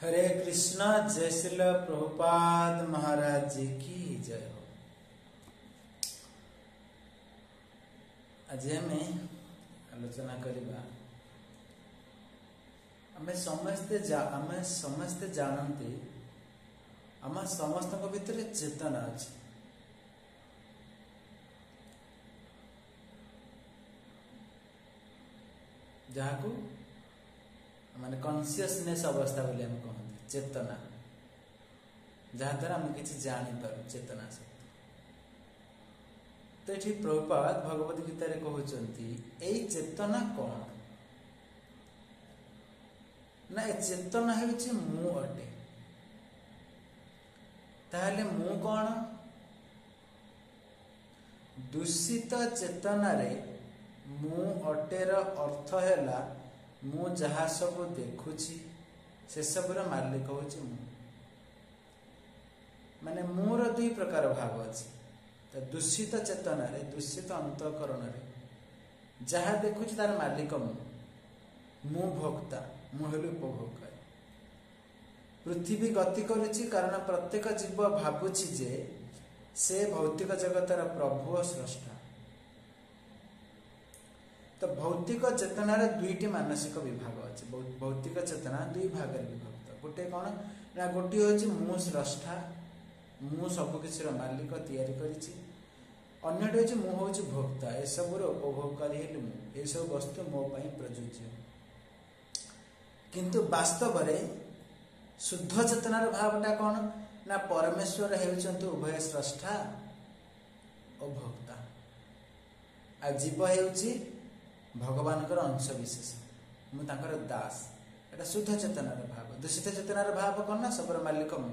हरे कृष्णा। जय श्री प्रभुपाद महाराज जी की जय हो। आज आम आलोचना करवा आम समस्ते जानते आम समस्त भितर चेतना अच्छे। जहाँ को माने कॉन्शियसनेस अवस्था बोले हम कहते चेतना, जहाँ द्वारा हम किसी जापर चेतना शक्ति। तो ये प्रभुपाद भगवद गीतार कहते यही चेतना कौन ना, चेतना हूँ मु अटे। ताहले मु कौन? दूषित चेतना रे मु अटेर अर्थ है मु जहा सब देखुची से सबुर मालिक हूँ मु। माने मोर दुई प्रकार भाव अच्छी। तो दूषित चेतना रे दूषित अंतकरण रे जहा देखुची तार मालिक मु भोक्ता, मु हेलु उपभोगकारी। पृथ्वी गति करुची कारण प्रत्येक जीव भावुची जे से भौतिक जगतर प्रभु और स्रष्टा। तो भौतिक चेतना रे दुईटी मानसिक विभाग अच्छे। भौतिक चेतना दुई भाग में विभक्त। गोटे कौन ना, गोटे हूँ मु स्रष्टा, मु सबकिछ मालिक तैयारी करिछि। अन्यटे हूँ मु हूँ भोक्ता, ए सबुर उपभोगकारी हेलु मु। ए सब वस्तु मो पई प्रयोज्य। किंतु वास्तव में शुद्ध चेतनार भावटा कौन ना, परमेश्वर हेउचंतु उभय स्रष्टा और भोक्ता। आ जीव हेउची भगवान अंश विशेष, मु तांकर दास। एटा शुद्ध चेतनार भाव। दूषित चेतनार भाव कौन ना, सबुर मालिक मु।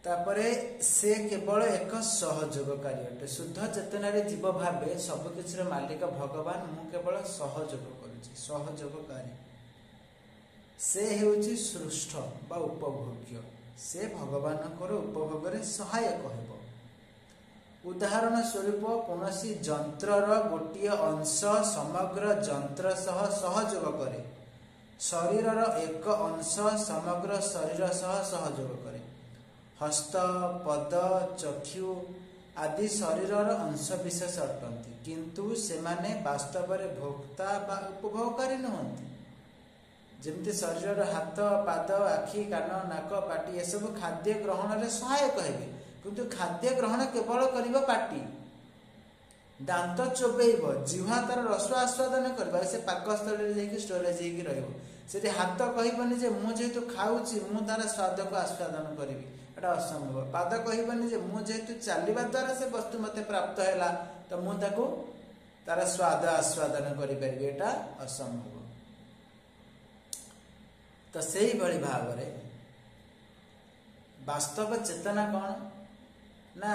तापरे से केवल एक सहयोगकारी अटे। शुद्ध चेतनारे जीव भावे सबकिछ मालिक भगवान, मु केवल सहयोग करुछि, सहयोगकारी। से हेउछि सृष्ट बा उपभोग्य, से भगवानकर उपभोग सहायक हेब। उदाहरण स्वरूप कौनसी जंत्रर गोटे अंश समग्र जंत्र सह सहयोग करे। शरीरर एक अंश समग्र शरीर सह सहयोग करे। हस्त, पद, चक्षु आदि शरीरर अंश विशेष अटंती, किंतु सेमाने वास्तव में भोक्ता बा उपभोगकारी नुहंती। जमती शरीर हाथ, पाद, आखि, कान, नाक, पाटी ये सब खाद्य ग्रहण में सहायक हेबे, किंतु खाद्य ग्रहण केवल करिबो पाटी। दांत चोबेइबो, जिह्वा तार रस आस्वादन करबा, से पाकस्थली रे जाके स्टोरेज हेकी रहइबो। सेठी हाथ कहिबनी जे मु जेतु खाउची मु तार स्वाद को आस्वादन करिबी, एटा असंभव। पाद कहिबनी जे मु जेतु चालिबा द्वारा से वस्तु मते प्राप्त हैला तो मु ताको तार स्वाद आस्वादन करि परिबे, एटा असंभव। तो सही भली भाव रे वास्तव चेतना कौन ना,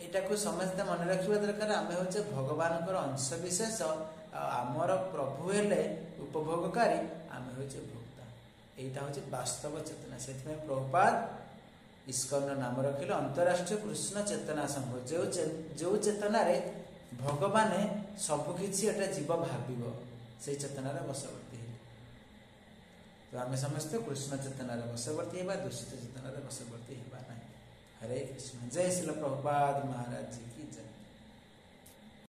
एटा को समझते मन रखिबा दरकार। आमे होचे भगवान अंश विशेष, आमर प्रभु हेले उपभोगकारी, आमे होचे भोक्ता। एटा होचे वास्तव चेतना। सेथमे प्रभुपाद इस्कन नाम रखिले अंतरराष्ट्रीय कृष्ण चेतना संघ। जो चेतना रे भगवान सब किछि एटा जीव भाबिबो, से चेतना रे बसवर्ती हेले। तो आमे समस्त कृष्ण चेतना रे बसवर्ती हेबा, दूषित चेतना रे बसवर्ती हेबा नहीं। हरे कृष्ण। जय श्री प्रभुपाद महाराज जी की जय।